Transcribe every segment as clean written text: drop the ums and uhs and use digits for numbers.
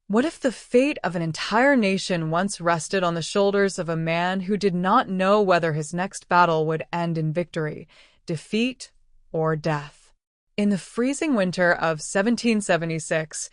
What if the fate of an entire nation once rested on the shoulders of a man who did not know whether his next battle would end in victory, defeat, or death? In the freezing winter of 1776,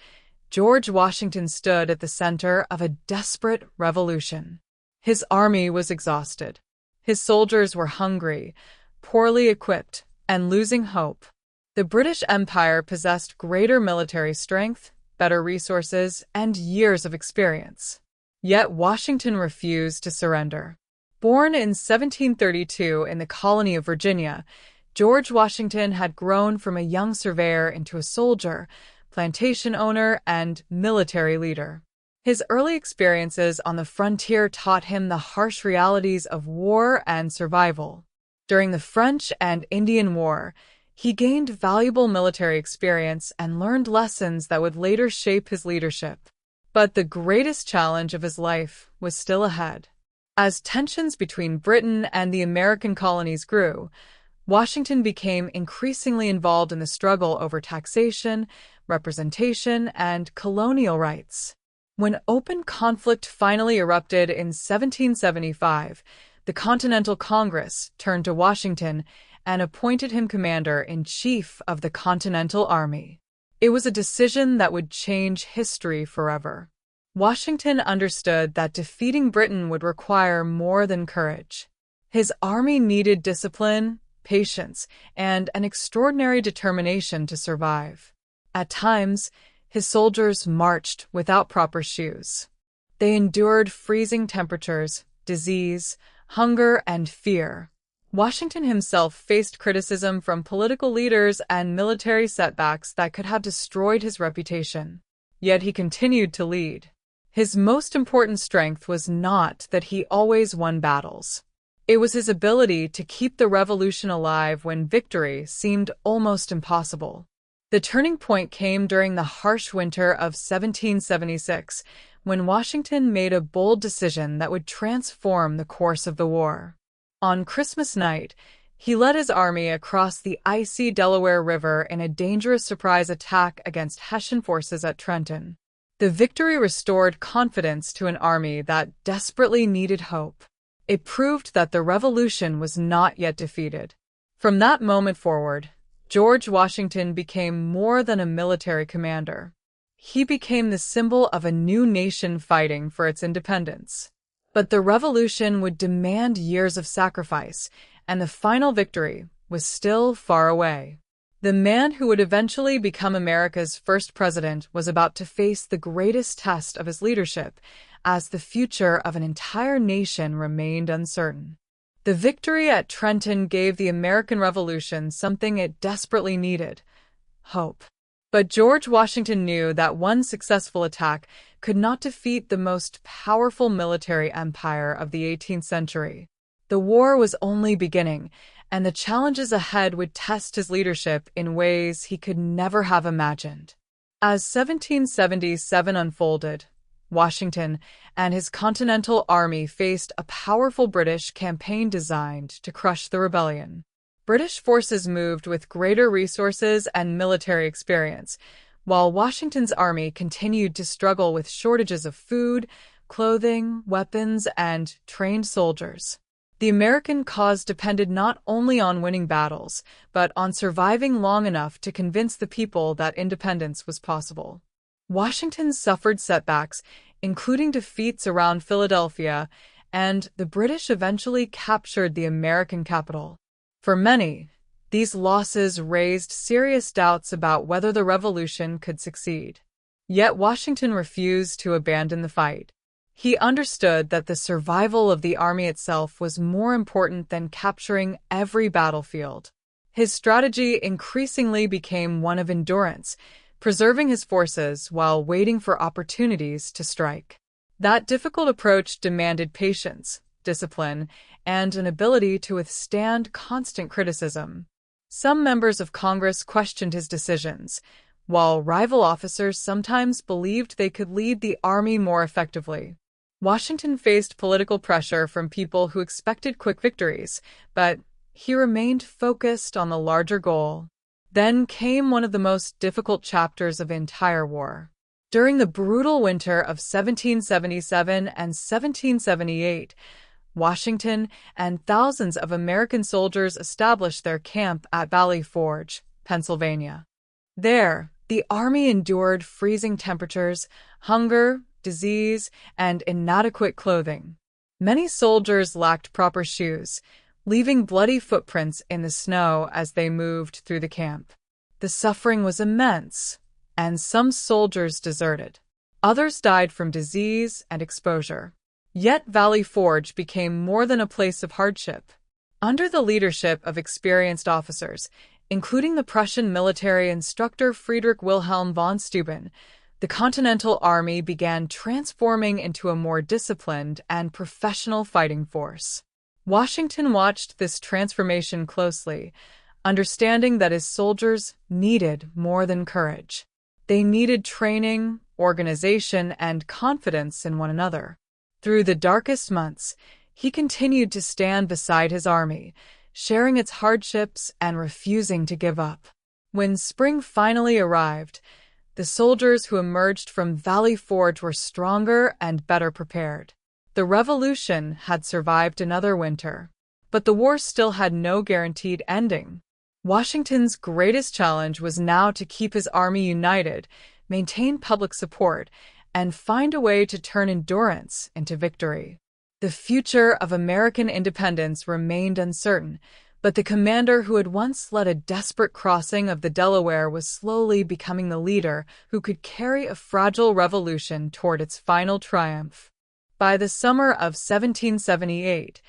George Washington stood at the center of a desperate revolution. His army was exhausted. His soldiers were hungry, poorly equipped, and losing hope. The British Empire possessed greater military strength, better resources, and years of experience. Yet Washington refused to surrender. Born in 1732 in the colony of Virginia, George Washington had grown from a young surveyor into a soldier, plantation owner, and military leader. His early experiences on the frontier taught him the harsh realities of war and survival. During the French and Indian War, he gained valuable military experience and learned lessons that would later shape his leadership. But the greatest challenge of his life was still ahead. As tensions between Britain and the American colonies grew, Washington became increasingly involved in the struggle over taxation, representation, and colonial rights. When open conflict finally erupted in 1775, the Continental Congress turned to Washington and appointed him commander-in-chief of the Continental Army. It was a decision that would change history forever. Washington understood that defeating Britain would require more than courage. His army needed discipline, patience, and an extraordinary determination to survive. At times, his soldiers marched without proper shoes. They endured freezing temperatures, disease, hunger, and fear. Washington himself faced criticism from political leaders and military setbacks that could have destroyed his reputation. Yet he continued to lead. His most important strength was not that he always won battles. It was his ability to keep the revolution alive when victory seemed almost impossible. The turning point came during the harsh winter of 1776, when Washington made a bold decision that would transform the course of the war. On Christmas night, he led his army across the icy Delaware River in a dangerous surprise attack against Hessian forces at Trenton. The victory restored confidence to an army that desperately needed hope. It proved that the revolution was not yet defeated. From that moment forward, George Washington became more than a military commander. He became the symbol of a new nation fighting for its independence. But the revolution would demand years of sacrifice, and the final victory was still far away. The man who would eventually become America's first president was about to face the greatest test of his leadership, as the future of an entire nation remained uncertain. The victory at Trenton gave the American Revolution something it desperately needed: hope. But George Washington knew that one successful attack could not defeat the most powerful military empire of the 18th century. The war was only beginning, and the challenges ahead would test his leadership in ways he could never have imagined. As 1777 unfolded, Washington and his Continental Army faced a powerful British campaign designed to crush the rebellion. British forces moved with greater resources and military experience, while Washington's army continued to struggle with shortages of food, clothing, weapons, and trained soldiers. The American cause depended not only on winning battles, but on surviving long enough to convince the people that independence was possible. Washington suffered setbacks, including defeats around Philadelphia, and the British eventually captured the American capital. For many, these losses raised serious doubts about whether the revolution could succeed. Yet Washington refused to abandon the fight. He understood that the survival of the army itself was more important than capturing every battlefield. His strategy increasingly became one of endurance, preserving his forces while waiting for opportunities to strike. That difficult approach demanded patience, discipline, and an ability to withstand constant criticism. Some members of Congress questioned his decisions, while rival officers sometimes believed they could lead the army more effectively. Washington faced political pressure from people who expected quick victories, but he remained focused on the larger goal. Then came one of the most difficult chapters of the entire war. During the brutal winter of 1777 and 1778, Washington and thousands of American soldiers established their camp at Valley Forge, Pennsylvania. There, the army endured freezing temperatures, hunger, disease, and inadequate clothing. Many soldiers lacked proper shoes, leaving bloody footprints in the snow as they moved through the camp. The suffering was immense, and some soldiers deserted. Others died from disease and exposure. Yet Valley Forge became more than a place of hardship. Under the leadership of experienced officers, including the Prussian military instructor Friedrich Wilhelm von Steuben, the Continental Army began transforming into a more disciplined and professional fighting force. Washington watched this transformation closely, understanding that his soldiers needed more than courage. They needed training, organization, and confidence in one another. Through the darkest months, he continued to stand beside his army, sharing its hardships and refusing to give up. When spring finally arrived, the soldiers who emerged from Valley Forge were stronger and better prepared. The revolution had survived another winter, but the war still had no guaranteed ending. Washington's greatest challenge was now to keep his army united, maintain public support, and find a way to turn endurance into victory. The future of American independence remained uncertain, but the commander who had once led a desperate crossing of the Delaware was slowly becoming the leader who could carry a fragile revolution toward its final triumph. By the summer of 1778,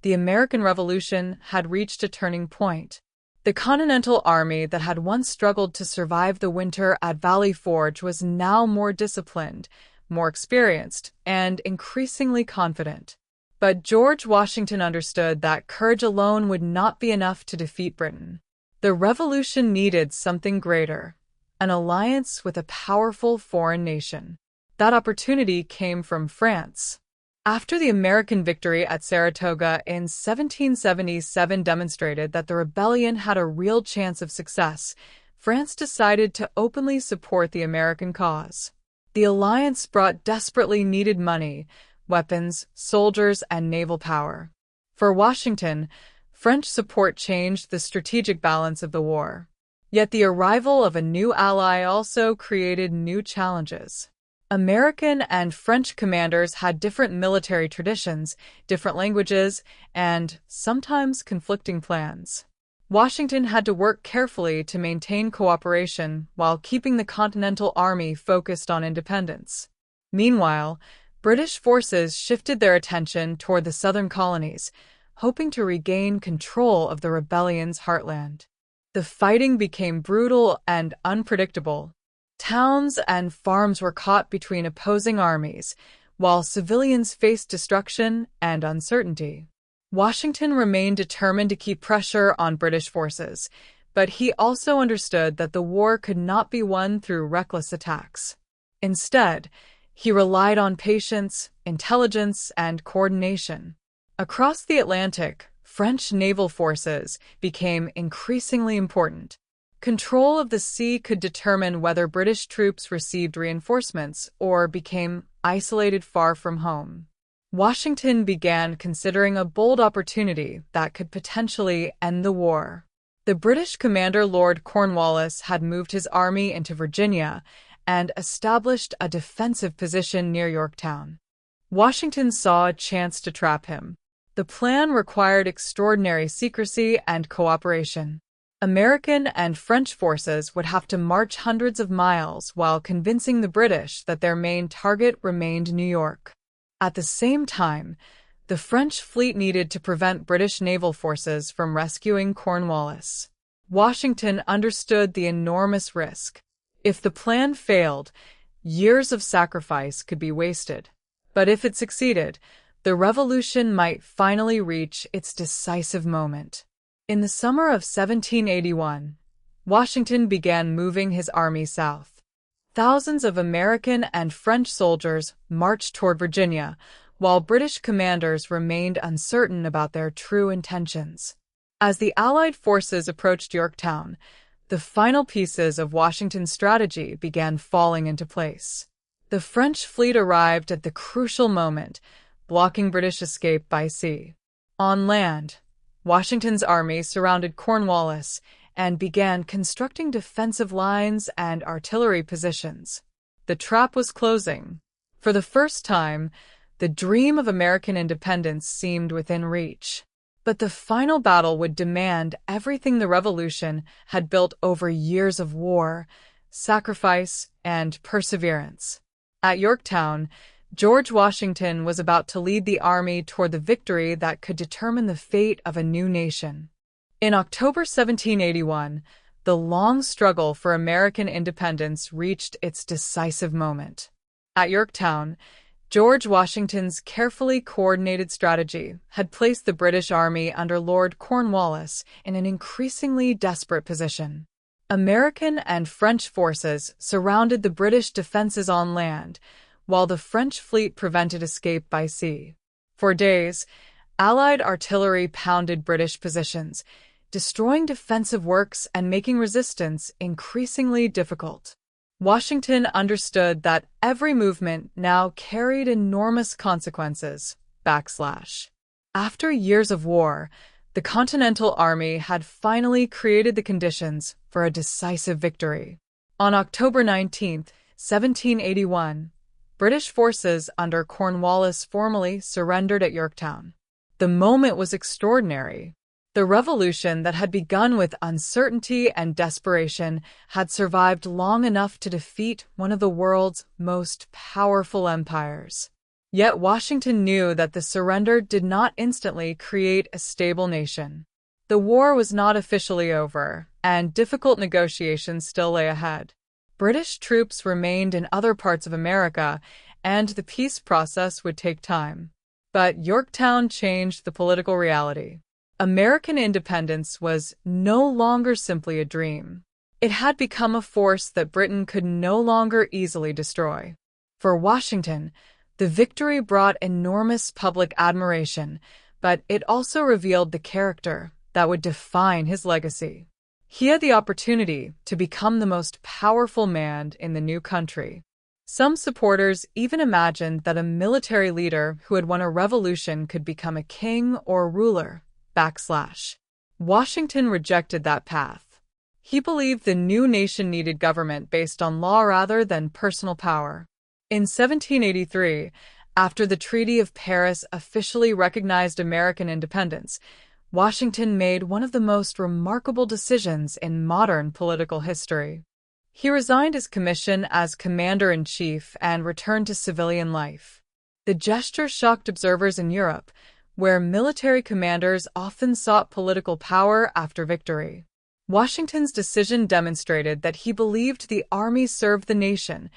the American Revolution had reached a turning point. The Continental Army that had once struggled to survive the winter at Valley Forge was now more disciplined, more experienced, and increasingly confident. But George Washington understood that courage alone would not be enough to defeat Britain. The revolution needed something greater, an alliance with a powerful foreign nation. That opportunity came from France. After the American victory at Saratoga in 1777 demonstrated that the rebellion had a real chance of success, France decided to openly support the American cause. The alliance brought desperately needed money, weapons, soldiers, and naval power. For Washington, French support changed the strategic balance of the war. Yet the arrival of a new ally also created new challenges. American and French commanders had different military traditions, different languages, and sometimes conflicting plans. Washington had to work carefully to maintain cooperation while keeping the Continental Army focused on independence. Meanwhile, British forces shifted their attention toward the southern colonies, hoping to regain control of the rebellion's heartland. The fighting became brutal and unpredictable. Towns and farms were caught between opposing armies, while civilians faced destruction and uncertainty. Washington remained determined to keep pressure on British forces, but he also understood that the war could not be won through reckless attacks. Instead, he relied on patience, intelligence, and coordination. Across the Atlantic, French naval forces became increasingly important. Control of the sea could determine whether British troops received reinforcements or became isolated far from home. Washington began considering a bold opportunity that could potentially end the war. The British commander Lord Cornwallis had moved his army into Virginia and established a defensive position near Yorktown. Washington saw a chance to trap him. The plan required extraordinary secrecy and cooperation. American and French forces would have to march hundreds of miles while convincing the British that their main target remained New York. At the same time, the French fleet needed to prevent British naval forces from rescuing Cornwallis. Washington understood the enormous risk. If the plan failed, years of sacrifice could be wasted. But if it succeeded, the revolution might finally reach its decisive moment. In the summer of 1781, Washington began moving his army south. Thousands of American and French soldiers marched toward Virginia, while British commanders remained uncertain about their true intentions. As the Allied forces approached Yorktown, the final pieces of Washington's strategy began falling into place. The French fleet arrived at the crucial moment, blocking British escape by sea. On land, Washington's army surrounded Cornwallis and began constructing defensive lines and artillery positions. The trap was closing. For the first time, the dream of American independence seemed within reach. But the final battle would demand everything the Revolution had built over years of war, sacrifice, and perseverance. At Yorktown, George Washington was about to lead the army toward the victory that could determine the fate of a new nation. In October 1781, the long struggle for American independence reached its decisive moment. At Yorktown, George Washington's carefully coordinated strategy had placed the British Army under Lord Cornwallis in an increasingly desperate position. American and French forces surrounded the British defenses on land, while the French fleet prevented escape by sea. For days, Allied artillery pounded British positions, destroying defensive works and making resistance increasingly difficult. Washington understood that every movement now carried enormous consequences. After years of war, the Continental Army had finally created the conditions for a decisive victory. On October 19, 1781, British forces under Cornwallis formally surrendered at Yorktown. The moment was extraordinary. The revolution that had begun with uncertainty and desperation had survived long enough to defeat one of the world's most powerful empires. Yet Washington knew that the surrender did not instantly create a stable nation. The war was not officially over, and difficult negotiations still lay ahead. British troops remained in other parts of America, and the peace process would take time. But Yorktown changed the political reality. American independence was no longer simply a dream. It had become a force that Britain could no longer easily destroy. For Washington, the victory brought enormous public admiration, but it also revealed the character that would define his legacy. He had the opportunity to become the most powerful man in the new country. Some supporters even imagined that a military leader who had won a revolution could become a king or ruler. Washington rejected that path. He believed the new nation needed government based on law rather than personal power. In 1783, after the Treaty of Paris officially recognized American independence, Washington made one of the most remarkable decisions in modern political history. He resigned his commission as commander-in-chief and returned to civilian life. The gesture shocked observers in Europe, where military commanders often sought political power after victory. Washington's decision demonstrated that he believed the army served the nation,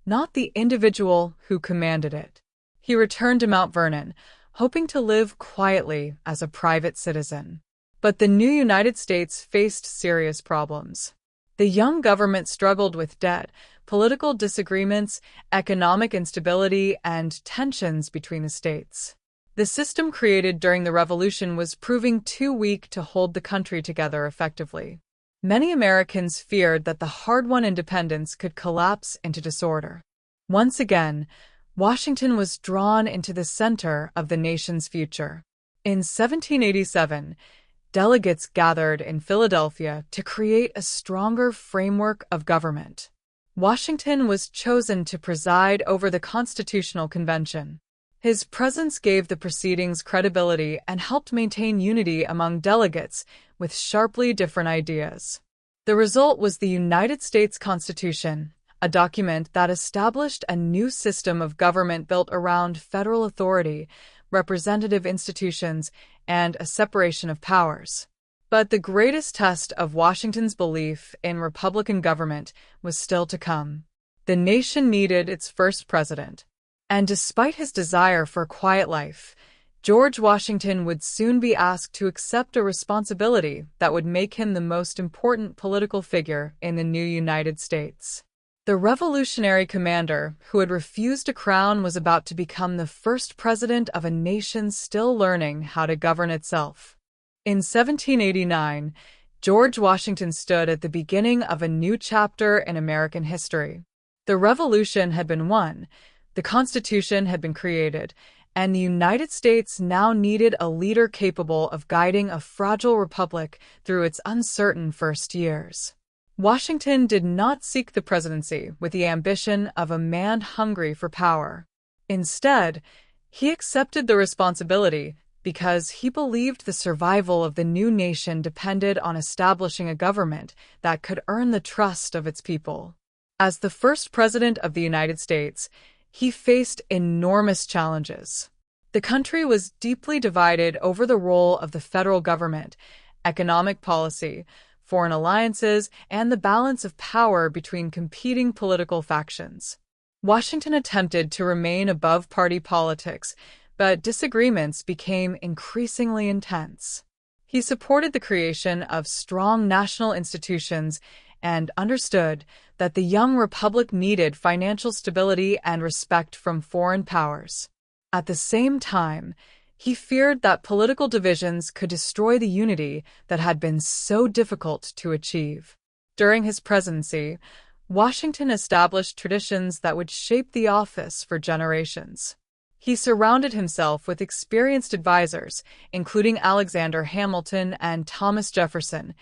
not the individual who commanded it. He returned to Mount Vernon, hoping to live quietly as a private citizen. But the new United States faced serious problems. The young government struggled with debt, political disagreements, economic instability, and tensions between the states. The system created during the Revolution was proving too weak to hold the country together effectively. Many Americans feared that the hard-won independence could collapse into disorder. Once again, Washington was drawn into the center of the nation's future. In 1787, delegates gathered in Philadelphia to create a stronger framework of government. Washington was chosen to preside over the Constitutional Convention. His presence gave the proceedings credibility and helped maintain unity among delegates with sharply different ideas. The result was the United States Constitution, a document that established a new system of government built around federal authority, representative institutions, and a separation of powers. But the greatest test of Washington's belief in Republican government was still to come. The nation needed its first president. And despite his desire for a quiet life, George Washington would soon be asked to accept a responsibility that would make him the most important political figure in the new United States. The revolutionary commander who had refused a crown was about to become the first president of a nation still learning how to govern itself. In 1789, George Washington stood at the beginning of a new chapter in American history. The revolution had been won, the Constitution had been created, and the United States now needed a leader capable of guiding a fragile republic through its uncertain first years. Washington did not seek the presidency with the ambition of a man hungry for power. Instead, he accepted the responsibility because he believed the survival of the new nation depended on establishing a government that could earn the trust of its people. As the first president of the United States, he faced enormous challenges. The country was deeply divided over the role of the federal government, economic policy, foreign alliances, and the balance of power between competing political factions. Washington attempted to remain above party politics, but disagreements became increasingly intense. He supported the creation of strong national institutions and understood that the young republic needed financial stability and respect from foreign powers. At the same time, he feared that political divisions could destroy the unity that had been so difficult to achieve. During his presidency, Washington established traditions that would shape the office for generations. He surrounded himself with experienced advisors, including Alexander Hamilton and Thomas Jefferson,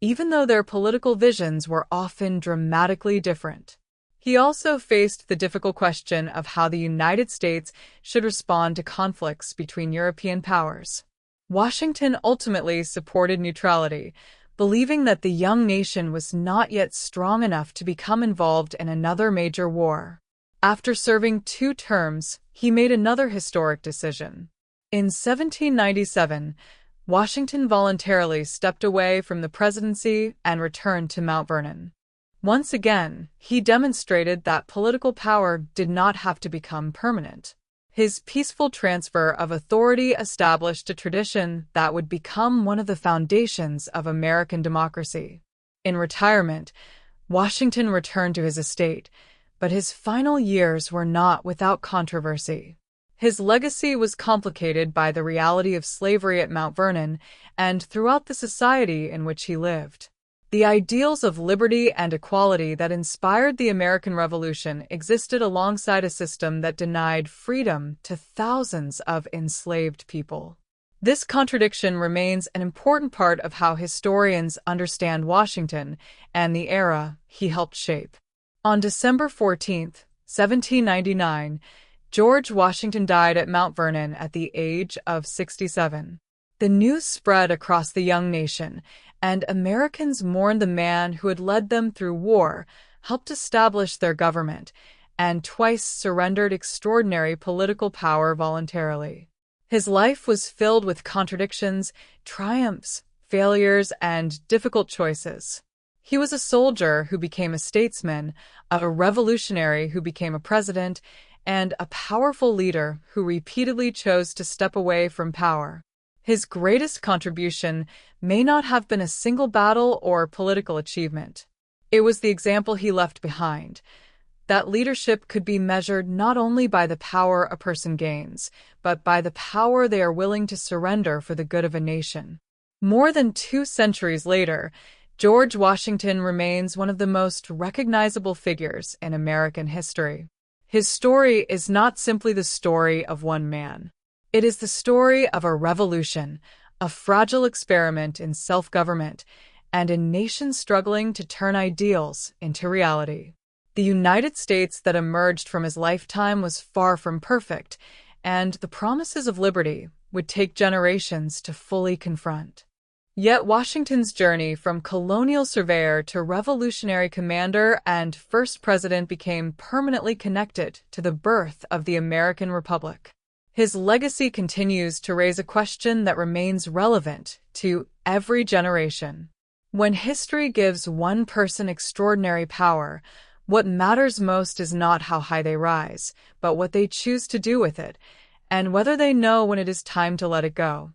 even though their political visions were often dramatically different. He also faced the difficult question of how the United States should respond to conflicts between European powers. Washington ultimately supported neutrality, believing that the young nation was not yet strong enough to become involved in another major war. After serving 2 terms, he made another historic decision. In 1797, Washington voluntarily stepped away from the presidency and returned to Mount Vernon. Once again, he demonstrated that political power did not have to become permanent. His peaceful transfer of authority established a tradition that would become one of the foundations of American democracy. In retirement, Washington returned to his estate, but his final years were not without controversy. His legacy was complicated by the reality of slavery at Mount Vernon and throughout the society in which he lived. The ideals of liberty and equality that inspired the American Revolution existed alongside a system that denied freedom to thousands of enslaved people. This contradiction remains an important part of how historians understand Washington and the era he helped shape. On December 14, 1799, George Washington died at Mount Vernon at the age of 67. The news spread across the young nation, and Americans mourned the man who had led them through war, helped establish their government, and twice surrendered extraordinary political power voluntarily. His life was filled with contradictions, triumphs, failures, and difficult choices. He was a soldier who became a statesman, a revolutionary who became a president, and a powerful leader who repeatedly chose to step away from power. His greatest contribution may not have been a single battle or political achievement. It was the example he left behind, that leadership could be measured not only by the power a person gains, but by the power they are willing to surrender for the good of a nation. More than 2 centuries later, George Washington remains one of the most recognizable figures in American history. His story is not simply the story of one man. It is the story of a revolution, a fragile experiment in self-government, and a nation struggling to turn ideals into reality. The United States that emerged from his lifetime was far from perfect, and the promises of liberty would take generations to fully confront. Yet Washington's journey from colonial surveyor to revolutionary commander and first president became permanently connected to the birth of the American Republic. His legacy continues to raise a question that remains relevant to every generation. When history gives one person extraordinary power, what matters most is not how high they rise, but what they choose to do with it, and whether they know when it is time to let it go.